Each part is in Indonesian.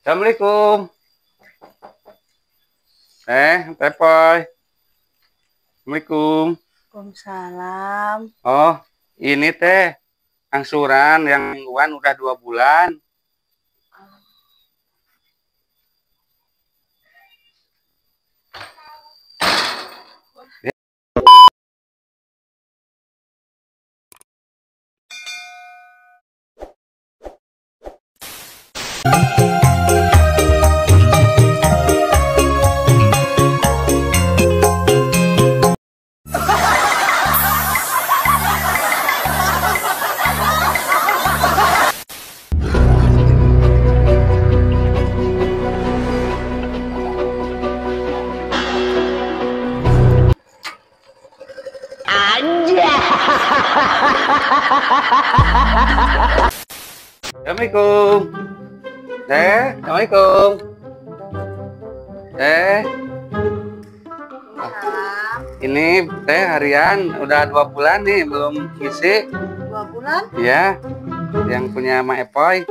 Assalamualaikum. Tepoy. Assalamualaikum. Waalaikumsalam. Oh, ini teh angsuran yang mingguan udah 2 bulan. Assalamualaikum. Assalamualaikum. Ini teh harian udah 2 bulan nih belum ngisi. 2 bulan? Ya, yang punya Mak Epoy.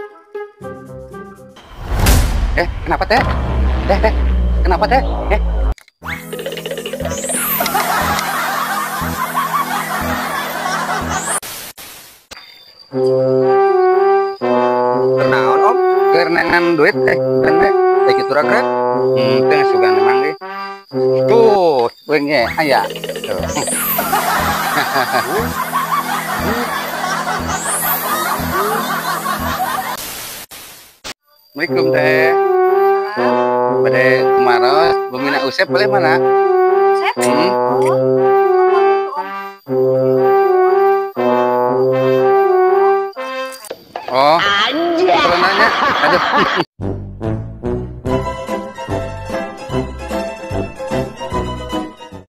Kenapa teh? Kenapa teh? Kenaon om? Kerenangan duit keren gitu keren. Tengah sugan emang nih. Tuh, wengnya ayah. Tuh. Assalamualaikum teh. Pada kemarin Bumina Usep boleh mana? Usep? Oh, anjay. Kalau nanya, aduh.